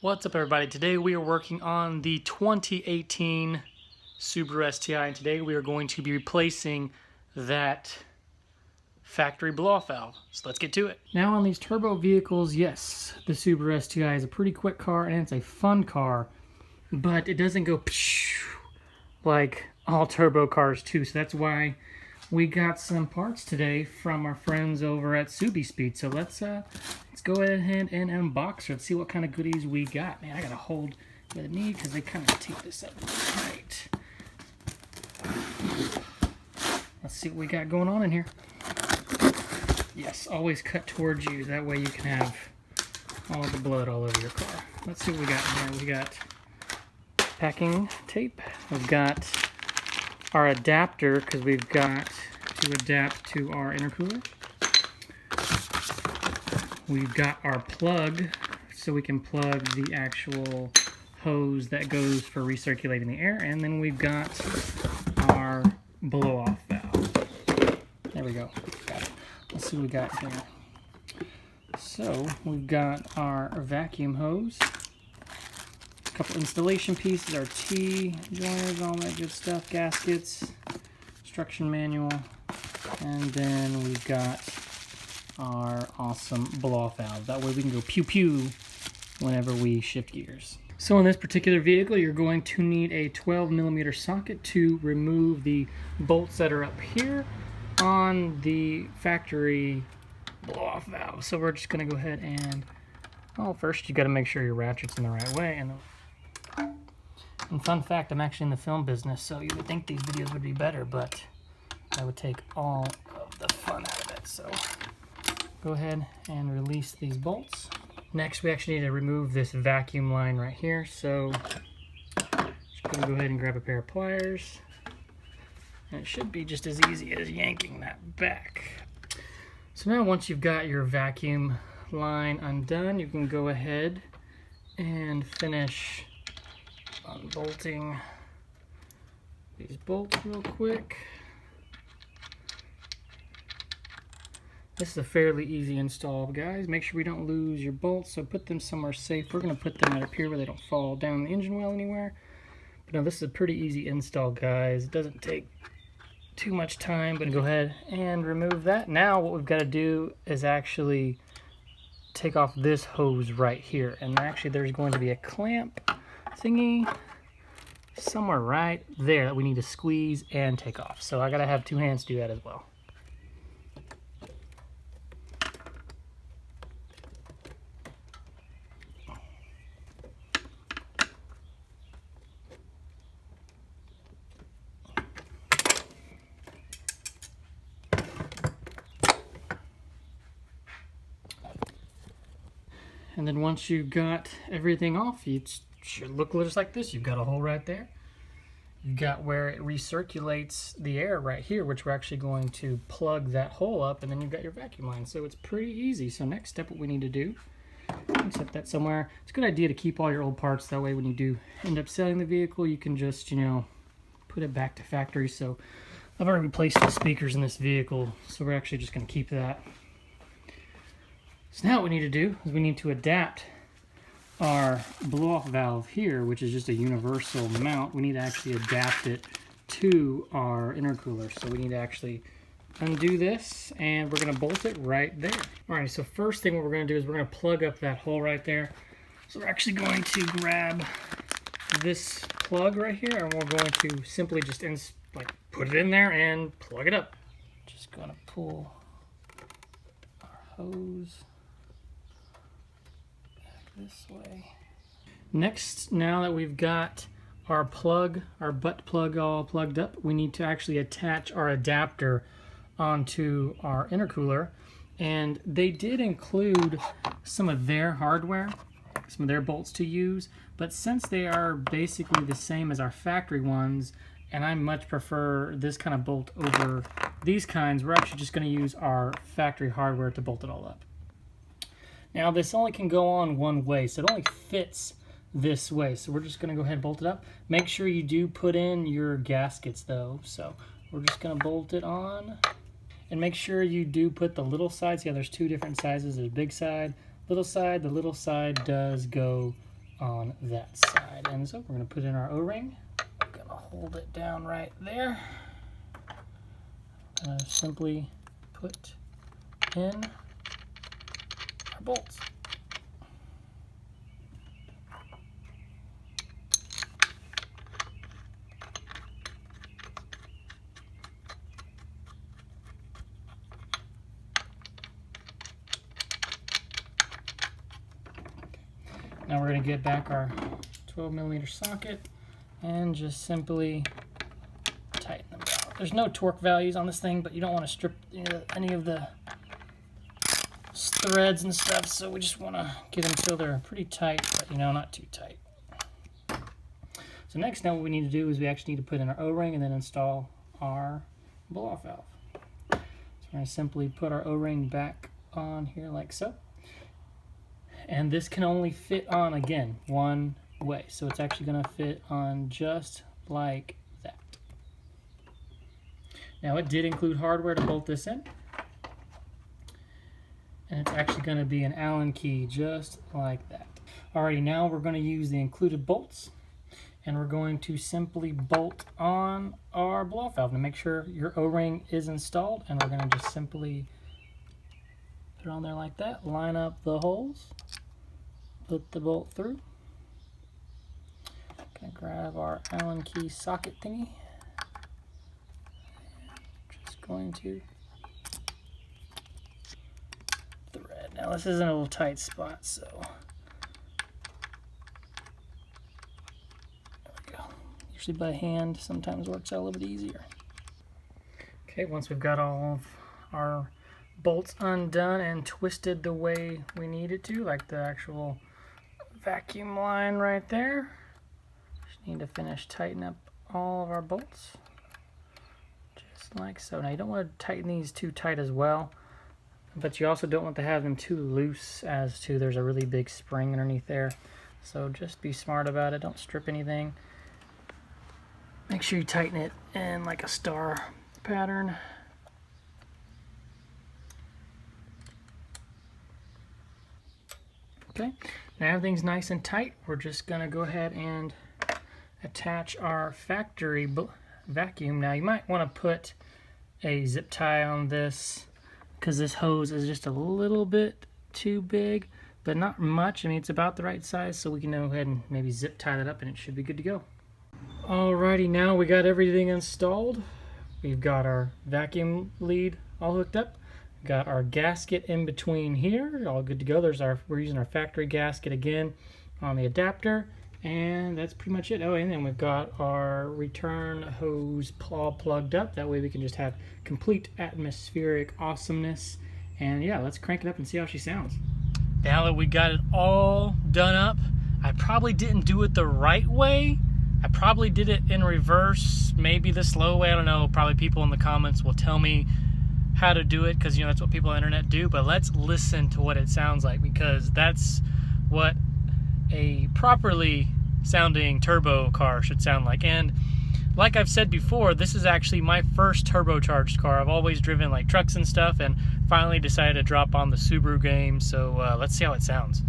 What's up, everybody? Today we are working on the 2018 Subaru STI, and today we are going to be replacing that factory blow-off valve. So let's get to it. Now on these turbo vehicles, yes, the Subaru STI is a pretty quick car and it's a fun car, but it doesn't go like all turbo cars too. So that's why we got some parts today from our friends over at SubiSpeed. So let's go ahead and unbox her. Let's see what kind of goodies we got. Man, I gotta hold with me because they kind of tape this up right. Let's see what we got going on in here. Yes, always cut towards you. That way you can have all the blood all over your car. Let's see what we got in here. We got packing tape. We've got our adapter because we've got to adapt to our intercooler. We've got our plug so we can plug the actual hose that goes for recirculating the air, and then we've got our blow-off valve. There we go. Got it. Let's see what we got here. So we've got our vacuum hose, a couple installation pieces, our T-joiners, all that good stuff, gaskets, instruction manual, and then we've got our awesome blow-off valve. That way we can go pew-pew whenever we shift gears. So in this particular vehicle, you're going to need a 12mm socket to remove the bolts that are up here on the factory blow-off valve. So we're just going to go ahead and, well, first you got to make sure your ratchet's in the right way. And fun fact, I'm actually in the film business, so you would think these videos would be better, but I would take all of the fun out of it. So go ahead and release these bolts. Next, we actually need to remove this vacuum line right here. So just gonna go ahead and grab a pair of pliers. And it should be just as easy as yanking that back. So now once you've got your vacuum line undone, you can go ahead and finish unbolting these bolts real quick. This is a fairly easy install, guys. Make sure we don't lose your bolts, so put them somewhere safe. We're going to put them right up here where they don't fall down the engine well anywhere. But no, this is a pretty easy install, guys. It doesn't take too much time, but go ahead and remove that. Now what we've got to do is actually take off this hose right here. And actually there's going to be a clamp thingy somewhere right there that we need to squeeze and take off. So I got to have two hands to do that as well. And then once you've got everything off, it should look just like this. You've got a hole right there. You've got where it recirculates the air right here, which we're actually going to plug that hole up, and then you've got your vacuum line. So it's pretty easy. So next step, what we need to do, set that somewhere. It's a good idea to keep all your old parts. That way when you do end up selling the vehicle, you can just, you know, put it back to factory. So I've already replaced the speakers in this vehicle, so we're actually just going to keep that. So now what we need to do is we need to adapt our blow-off valve here, which is just a universal mount. We need to actually adapt it to our intercooler. So we need to actually undo this, and we're going to bolt it right there. All right, so first thing what we're going to do is we're going to plug up that hole right there. So we're actually going to grab this plug right here, and we're going to simply just put it in there and plug it up. Just going to pull our hose this way. Next, now that we've got our plug, our butt plug all plugged up, we need to actually attach our adapter onto our intercooler. And they did include some of their hardware, some of their bolts to use, but since they are basically the same as our factory ones, and I much prefer this kind of bolt over these kinds, we're actually just going to use our factory hardware to bolt it all up. Now this only can go on one way, so it only fits this way. So we're just going to go ahead and bolt it up. Make sure you do put in your gaskets though. So we're just going to bolt it on. And make sure you do put the little sides. Yeah, there's two different sizes. There's big side, little side. The little side does go on that side. And so we're going to put in our O-ring. I'm going to hold it down right there. I'm going to simply put in our bolts. Now we're going to get back our 12mm socket and just simply tighten them down. There's no torque values on this thing, but you don't want to strip any of the threads and stuff, so we just want to get them till they're pretty tight, but not too tight. So next, now what we need to do is we actually need to put in our O-ring and then install our blow-off valve. So we're going to simply put our O-ring back on here like so. And this can only fit on, again, one way. So it's actually going to fit on just like that. Now it did include hardware to bolt this in. And it's actually going to be an Allen key just like that. Alrighty, now we're going to use the included bolts. And we're going to simply bolt on our blow-off valve to make sure your O-ring is installed. And we're going to just simply put it on there like that. Line up the holes. Put the bolt through. Gonna grab our Allen key socket thingy. Just going to thread. Now this is in a little tight spot, so there we go. Usually by hand sometimes works out a little bit easier. Okay, once we've got all of our bolts undone and twisted the way we need it to, like the actual vacuum line right there. Just need to finish tighten up all of our bolts. Just like so. Now you don't want to tighten these too tight as well, but you also don't want to have them too loose as to there's a really big spring underneath there. So just be smart about it. Don't strip anything. Make sure you tighten it in like a star pattern. Okay, now everything's nice and tight. We're just going to go ahead and attach our factory vacuum. Now you might want to put a zip tie on this because this hose is just a little bit too big, but not much. I mean, it's about the right size, so we can go ahead and maybe zip tie that up and it should be good to go. Alrighty, now we got everything installed. We've got our vacuum lead all hooked up. Got our gasket in between here, all good to go. We're using our factory gasket again on the adapter, and that's pretty much it. Oh, and then we've got our return hose all plugged up. That way we can just have complete atmospheric awesomeness. And yeah, let's crank it up and see how she sounds. Now that we got it all done up, I probably didn't do it the right way. I probably did it in reverse, maybe the slow way. I don't know. Probably people in the comments will tell me how to do it, because that's what people on the internet do. But let's listen to what it sounds like, because that's what a properly sounding turbo car should sound like. And like I've said before, this is actually my first turbocharged car. I've always driven like trucks and stuff, and finally decided to drop on the Subaru game. So let's see how it sounds.